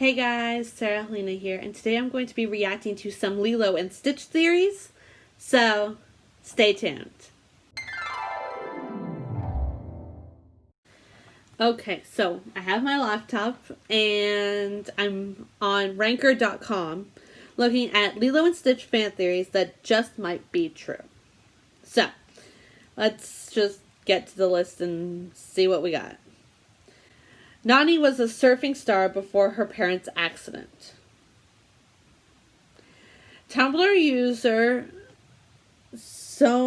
Hey guys, Halina here, and today I'm going to be reacting to some Lilo and Stitch theories, so stay tuned. Okay, so I have my laptop and I'm on ranker.com looking at Lilo and Stitch fan theories that just might be true. So, let's just get to the list and see what we got. Nani was a surfing star before her parents' accident. Tumblr user Sonja,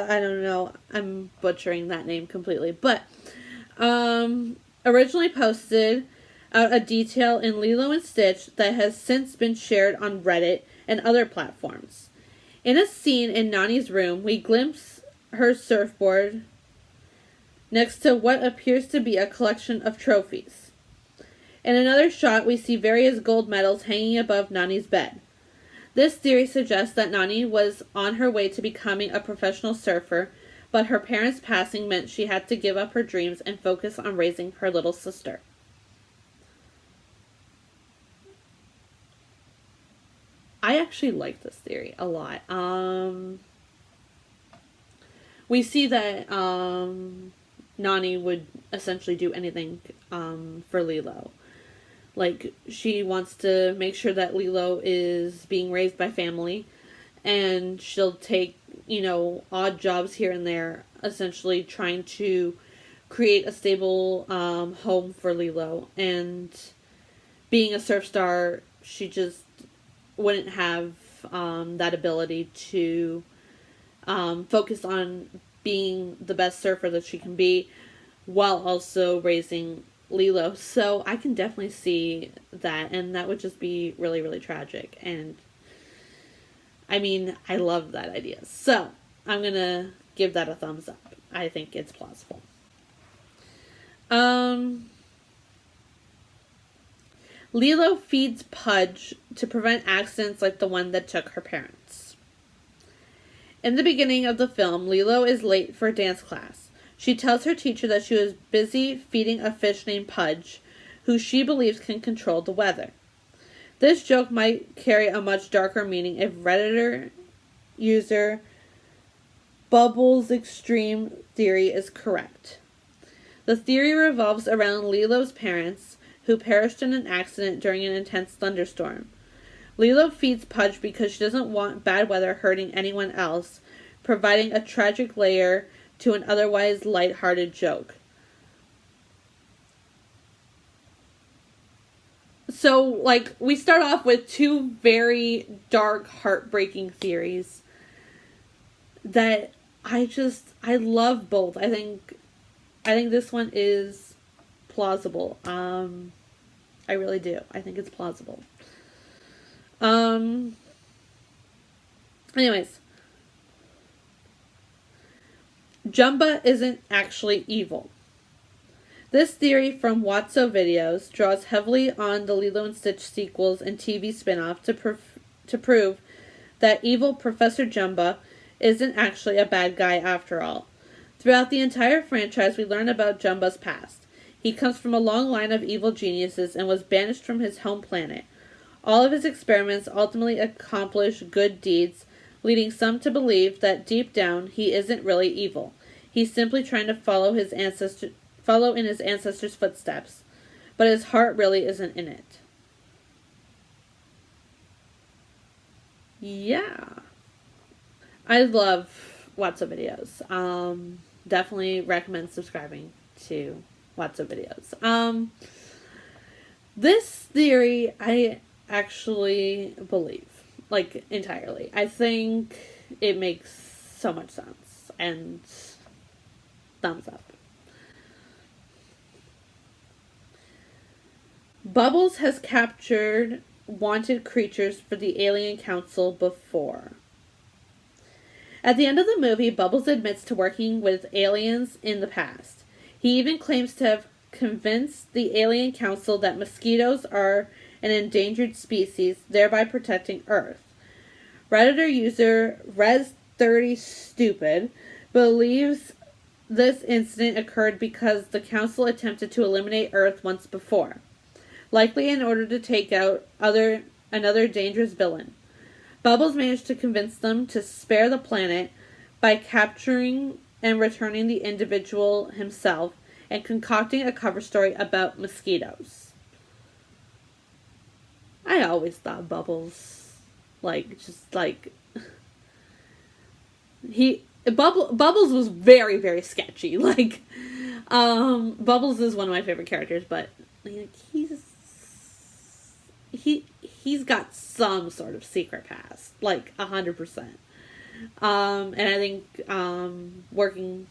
I don't know, I'm butchering that name completely, but originally posted out a detail in Lilo and Stitch that has since been shared on Reddit and other platforms. In a scene in Nani's room, we glimpse her surfboard next to what appears to be a collection of trophies. In another shot, we see various gold medals hanging above Nani's bed. This theory suggests that Nani was on her way to becoming a professional surfer, but her parents' passing meant she had to give up her dreams and focus on raising her little sister. I actually like this theory a lot. We see that Nani would essentially do anything for Lilo. Like, she wants to make sure that Lilo is being raised by family, and she'll take, odd jobs here and there, essentially trying to create a stable home for Lilo. And being a surf star, she just wouldn't have that ability to focus on being the best surfer that she can be while also raising Lilo. So I can definitely see that, and that would just be really, really tragic. And I mean, I love that idea. So I'm gonna give that a thumbs up. I think it's plausible. Lilo feeds Pudge to prevent accidents like the one that took her parents. In the beginning of the film, Lilo is late for dance class. She tells her teacher that she was busy feeding a fish named Pudge, who she believes can control the weather. This joke might carry a much darker meaning if Redditor user Bubbles Extreme theory is correct. The theory revolves around Lilo's parents, who perished in an accident during an intense thunderstorm. Lilo feeds Pudge because she doesn't want bad weather hurting anyone else, providing a tragic layer to an otherwise light-hearted joke. So, we start off with two very dark, heartbreaking theories that I love both. I think this one is plausible. I really do. I think it's plausible. Anyways. Jumba isn't actually evil. This theory from Watso Videos draws heavily on the Lilo and Stitch sequels and TV spin-off to prove that evil Professor Jumba isn't actually a bad guy after all. Throughout the entire franchise, we learn about Jumba's past. He comes from a long line of evil geniuses and was banished from his home planet. All of his experiments ultimately accomplish good deeds, leading some to believe that deep down he isn't really evil. He's simply trying to follow in his ancestors' footsteps, but his heart really isn't in it. Yeah. I love Watso Videos. Definitely recommend subscribing to Watso Videos. This theory I actually believe, entirely. I think it makes so much sense, and thumbs up. Bubbles has captured wanted creatures for the Alien Council before. At the end of the movie, Bubbles admits to working with aliens in the past. He even claims to have convinced the Alien Council that mosquitoes are an endangered species, thereby protecting Earth. Redditor user Res30Stupid believes this incident occurred because the council attempted to eliminate Earth once before, likely in order to take out another dangerous villain. Bubbles managed to convince them to spare the planet by capturing and returning the individual himself and concocting a cover story about mosquitoes. I always thought Bubbles, Bubbles was very, very sketchy. Bubbles is one of my favorite characters, but he's got some sort of secret past, 100%. And I think working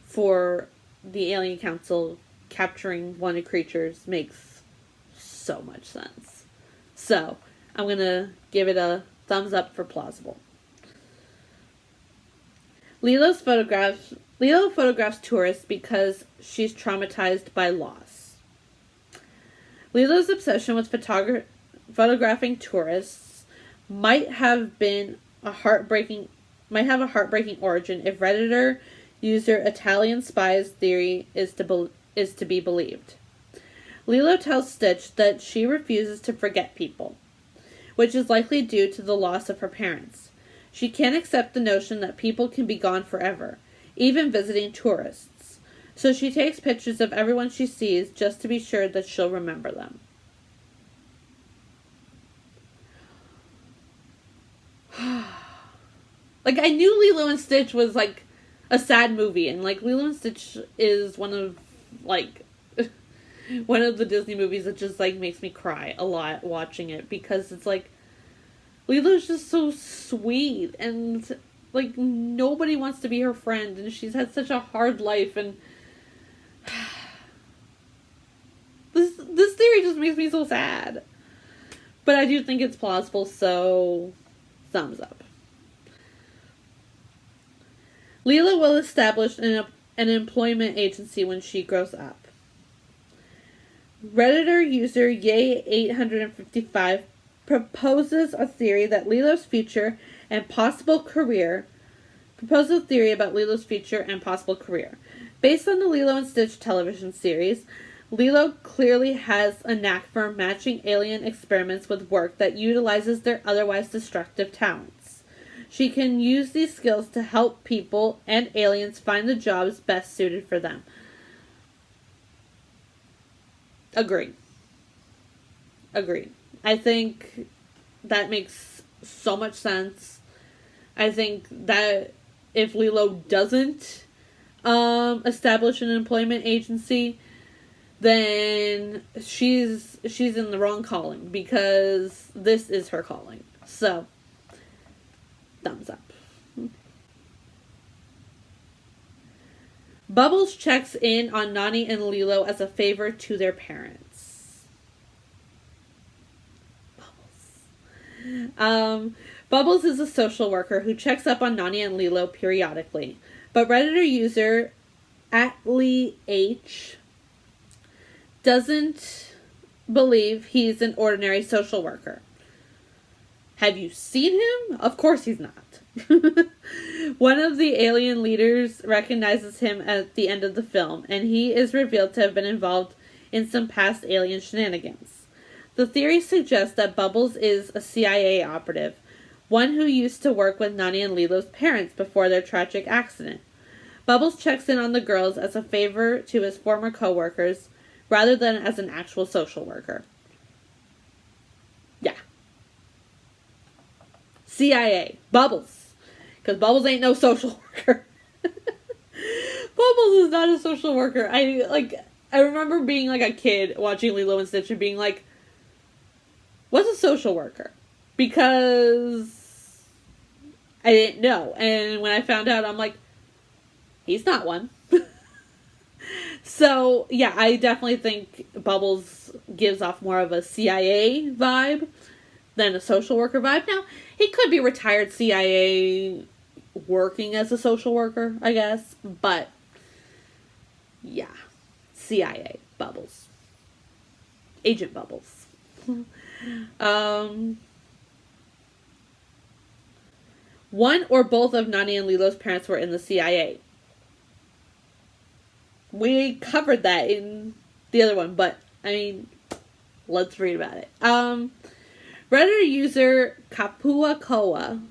for the Alien Council, capturing wanted creatures makes so much sense. So I'm gonna give it a thumbs up for plausible. Lilo photographs tourists because she's traumatized by loss. Lilo's obsession with photographing tourists might have a heartbreaking origin if Redditor user Italian Spies theory is to be believed. Lilo tells Stitch that she refuses to forget people, which is likely due to the loss of her parents. She can't accept the notion that people can be gone forever, even visiting tourists. So she takes pictures of everyone she sees just to be sure that she'll remember them. I knew Lilo and Stitch was, a sad movie, and, Lilo and Stitch is one of the Disney movies that just, makes me cry a lot watching it, because it's, Lilo's just so sweet, and, nobody wants to be her friend, and she's had such a hard life, and this theory just makes me so sad. But I do think it's plausible, so thumbs up. Lilo will establish an employment agency when she grows up. Redditor user Yay855 proposes a theory that Lilo's future and possible career. Proposes a theory about Lilo's future and possible career. Based on the Lilo and Stitch television series, Lilo clearly has a knack for matching alien experiments with work that utilizes their otherwise destructive talents. She can use these skills to help people and aliens find the jobs best suited for them. Agreed. I think that makes so much sense. I think that if Lilo doesn't establish an employment agency, then she's in the wrong calling, because this is her calling. So, thumbs up. Bubbles checks in on Nani and Lilo as a favor to their parents. Bubbles is a social worker who checks up on Nani and Lilo periodically, but Redditor user AtleeH doesn't believe he's an ordinary social worker. Have you seen him? Of course he's not. One of the alien leaders recognizes him at the end of the film, and he is revealed to have been involved in some past alien shenanigans. The theory suggests that Bubbles is a CIA operative, one who used to work with Nani and Lilo's parents before their tragic accident. Bubbles checks in on the girls as a favor to his former co-workers, rather than as an actual social worker. Yeah. CIA. Bubbles. Because Bubbles ain't no social worker. Bubbles is not a social worker. I remember being a kid watching Lilo and Stitch and being like, what's a social worker? Because I didn't know. And when I found out, I'm like, he's not one. So, yeah, I definitely think Bubbles gives off more of a CIA vibe than a social worker vibe. Now, he could be retired CIA working as a social worker, I guess. But, yeah, CIA, Bubbles. Agent Bubbles. One or both of Nani and Lilo's parents were in the CIA. we covered that in the other one, but I mean, let's read about it. Reddit user Kapua Koa,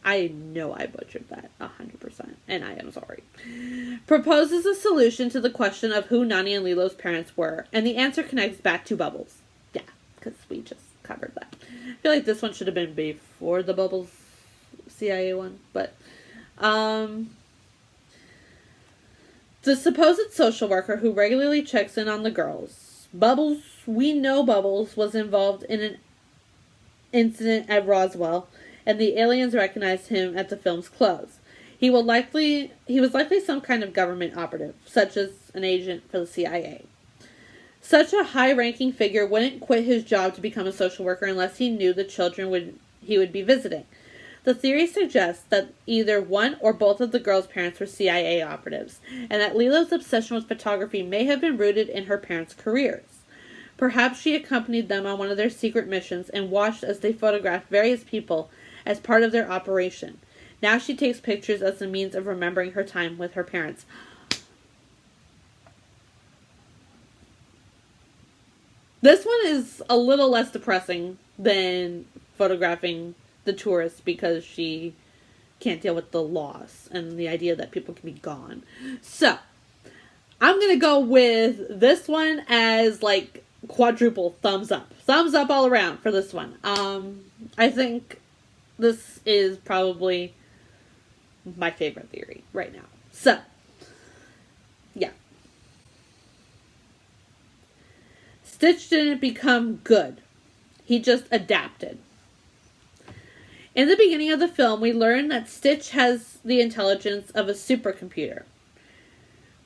I know I butchered that 100%, and I am sorry, proposes a solution to the question of who Nani and Lilo's parents were, and the answer connects back to Bubbles. Yeah, because we just covered that. I feel like this one should have been before the Bubbles CIA one, but the supposed social worker who regularly checks in on the girls. Bubbles, we know Bubbles was involved in an incident at Roswell, and the aliens recognized him at the film's close. He was likely some kind of government operative, such as an agent for the CIA. Such a high-ranking figure wouldn't quit his job to become a social worker unless he knew the children he would be visiting. The theory suggests that either one or both of the girls' parents were CIA operatives, and that Lilo's obsession with photography may have been rooted in her parents' careers. Perhaps she accompanied them on one of their secret missions and watched as they photographed various people as part of their operation. Now she takes pictures as a means of remembering her time with her parents. This one is a little less depressing than photographing the tourists because she can't deal with the loss and the idea that people can be gone. So, I'm going to go with this one as like quadruple thumbs up. Thumbs up all around for this one. I think this is probably my favorite theory right now. So, yeah. Stitch didn't become good. He just adapted. In the beginning of the film, we learn that Stitch has the intelligence of a supercomputer.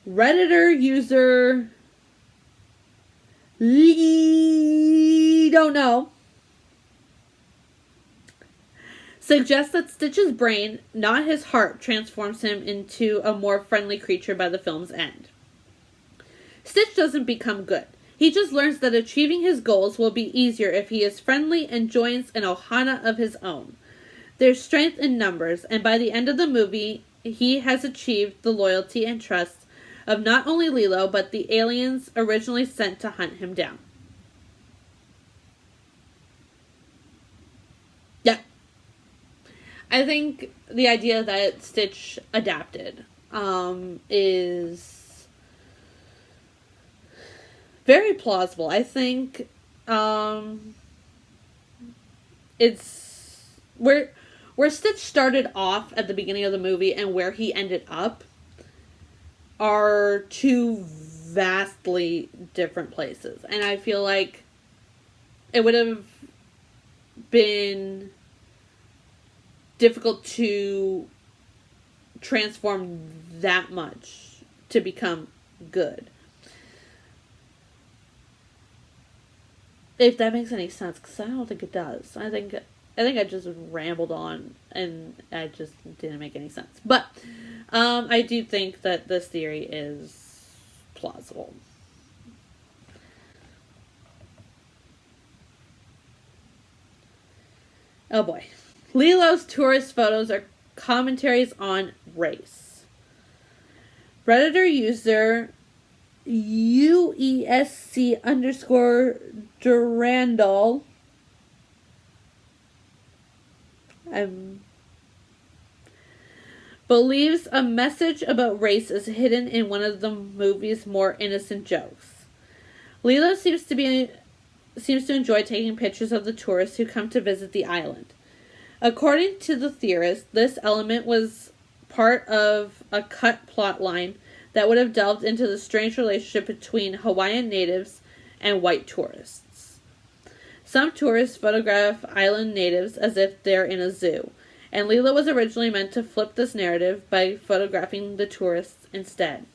Redditor user don't know suggests that Stitch's brain, not his heart, transforms him into a more friendly creature by the film's end. Stitch doesn't become good. He just learns that achieving his goals will be easier if he is friendly and joins an ohana of his own. There's strength in numbers, and by the end of the movie, he has achieved the loyalty and trust of not only Lilo, but the aliens originally sent to hunt him down. Yeah. I think the idea that Stitch adapted is very plausible. I think it's where Stitch started off at the beginning of the movie and where he ended up are two vastly different places. And I feel like it would have been difficult to transform that much to become good. If that makes any sense, because I don't think it does. I think I just rambled on and I just didn't make any sense. But I do think that this theory is plausible. Oh boy. Lilo's tourist photos are commentaries on race. Redditor user UESC_Durandal believes a message about race is hidden in one of the movie's more innocent jokes. Lilo seems to enjoy taking pictures of the tourists who come to visit the island. According to the theorist, this element was part of a cut plot line that would have delved into the strange relationship between Hawaiian natives and white tourists. Some tourists photograph island natives as if they're in a zoo, and Lilo was originally meant to flip this narrative by photographing the tourists instead.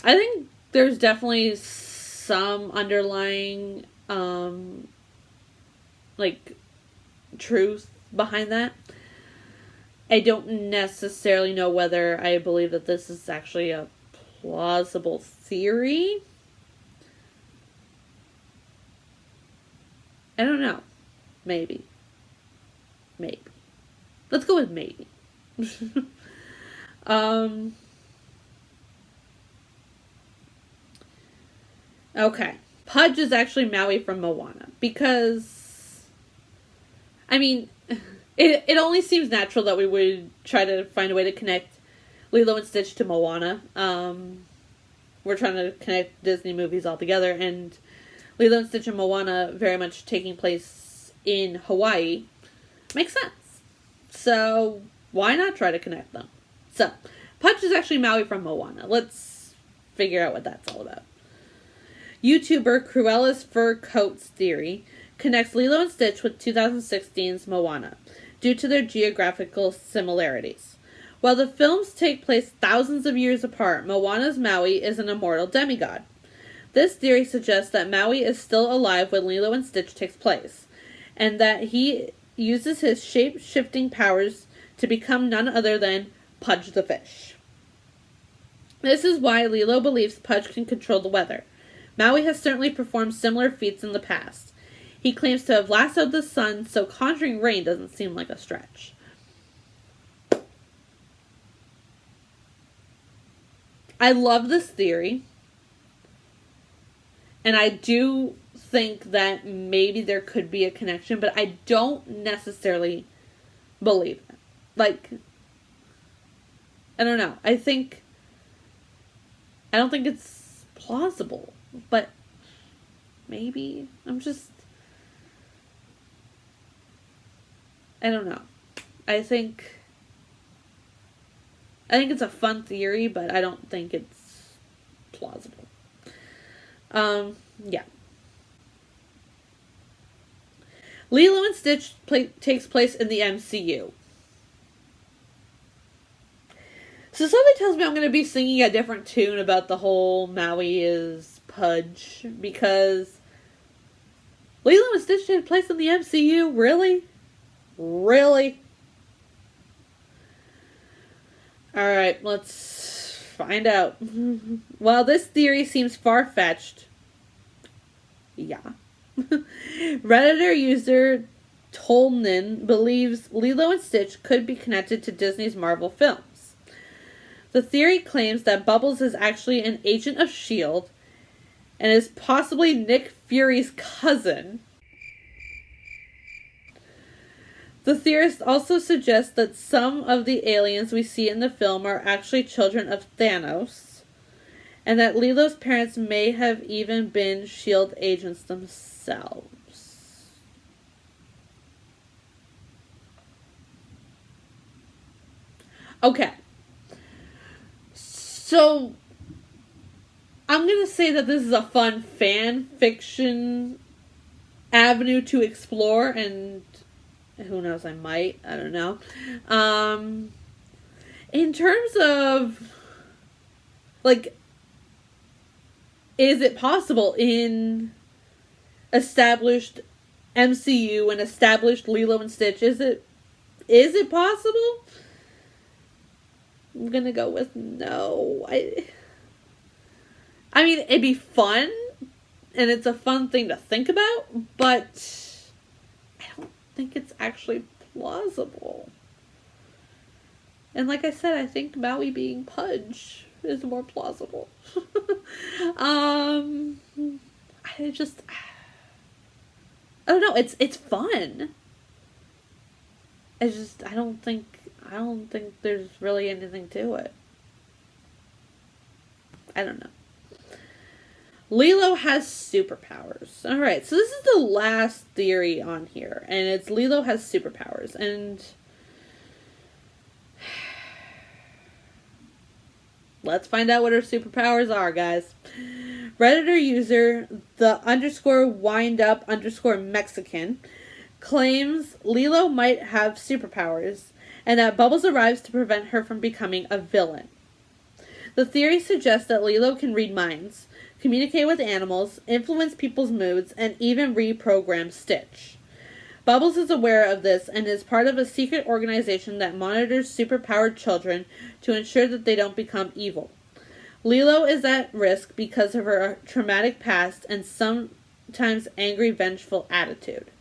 I think there's definitely some underlying, truth behind that. I don't necessarily know whether I believe that this is actually a plausible theory. I don't know. Maybe. Let's go with maybe. Okay. Pudge is actually Maui from Moana. Because, I mean, it only seems natural that we would try to find a way to connect Lilo and Stitch to Moana. We're trying to connect Disney movies all together, and Lilo and Stitch and Moana very much taking place in Hawaii makes sense. So, why not try to connect them? So, Pudge is actually Maui from Moana. Let's figure out what that's all about. YouTuber Cruella's Fur Coats Theory connects Lilo and Stitch with 2016's Moana, due to their geographical similarities. While the films take place thousands of years apart, Moana's Maui is an immortal demigod. This theory suggests that Maui is still alive when Lilo and Stitch takes place, and that he uses his shape-shifting powers to become none other than Pudge the fish. This is why Lilo believes Pudge can control the weather. Maui has certainly performed similar feats in the past. He claims to have lassoed the sun, so conjuring rain doesn't seem like a stretch. I love this theory. And I do think that maybe there could be a connection, but I don't necessarily believe it. Like, I don't know. I don't think it's plausible, but maybe. I don't know. I think it's a fun theory, but I don't think it's plausible. Yeah. Lilo and Stitch takes place in the MCU. So something tells me I'm going to be singing a different tune about the whole Maui is Pudge, because Lilo and Stitch take place in the MCU? Really? Really? Alright, let's find out. While this theory seems far-fetched, yeah. Redditor user Tolnin believes Lilo and Stitch could be connected to Disney's Marvel films. The theory claims that Bubbles is actually an agent of S.H.I.E.L.D. and is possibly Nick Fury's cousin. The theorist also suggests that some of the aliens we see in the film are actually children of Thanos, and that Lilo's parents may have even been S.H.I.E.L.D. agents themselves. Okay. So, I'm going to say that this is a fun fan fiction avenue to explore, and who knows, I don't know. In terms of, like, is it possible in established MCU and established Lilo and Stitch? Is it possible? I'm gonna go with no. I mean, it'd be fun, and it's a fun thing to think about, but I don't think it's actually plausible. And like I said, I think Maui being Pudge is more plausible. I don't know, it's fun. I don't think there's really anything to it. I don't know. Lilo has superpowers. Alright, so this is the last theory on here, and it's Lilo has superpowers, and let's find out what her superpowers are, guys. Redditor user _windup_Mexican claims Lilo might have superpowers, and that Bubbles arrives to prevent her from becoming a villain. The theory suggests that Lilo can read minds, communicate with animals, influence people's moods, and even reprogram Stitch. Bubbles is aware of this and is part of a secret organization that monitors superpowered children to ensure that they don't become evil. Lilo is at risk because of her traumatic past and sometimes angry, vengeful attitude.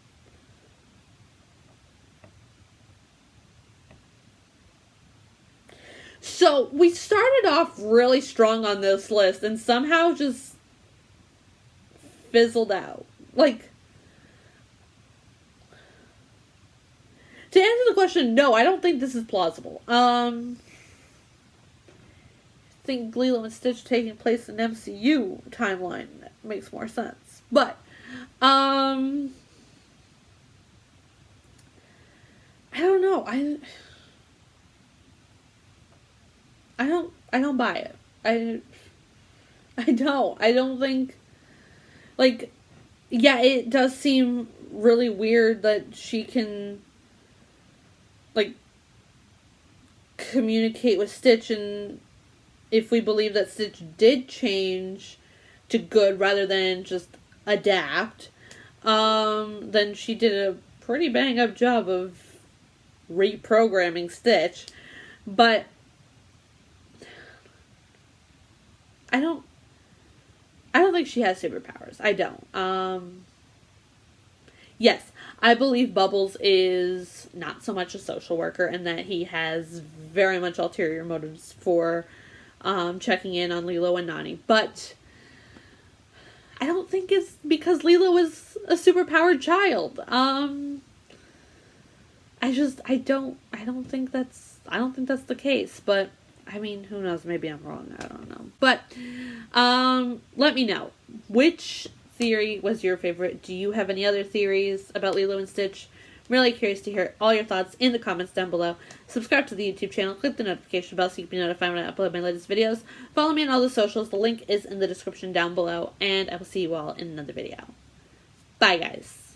So, we started off really strong on this list and somehow just fizzled out. Like, to answer the question, no, I don't think this is plausible. I think Lilo and Stitch taking place in MCU timeline makes more sense. But, I don't know. I don't buy it. I don't think, like, yeah, it does seem really weird that she can, like, communicate with Stitch, and if we believe that Stitch did change to good rather than just adapt, then she did a pretty bang up job of reprogramming Stitch. But I don't think she has superpowers. I don't. Yes, I believe Bubbles is not so much a social worker and that he has very much ulterior motives for checking in on Lilo and Nani. But I don't think it's because Lilo is a superpowered child. I don't think that's the case. But I mean, who knows? Maybe I'm wrong. I don't know. But let me know, which theory was your favorite? Do you have any other theories about Lilo and Stitch? I'm really curious to hear all your thoughts in the comments down below. Subscribe to the YouTube channel. Click the notification bell so you can be notified when I upload my latest videos. Follow me on all the socials. The link is in the description down below. And I will see you all in another video. Bye, guys.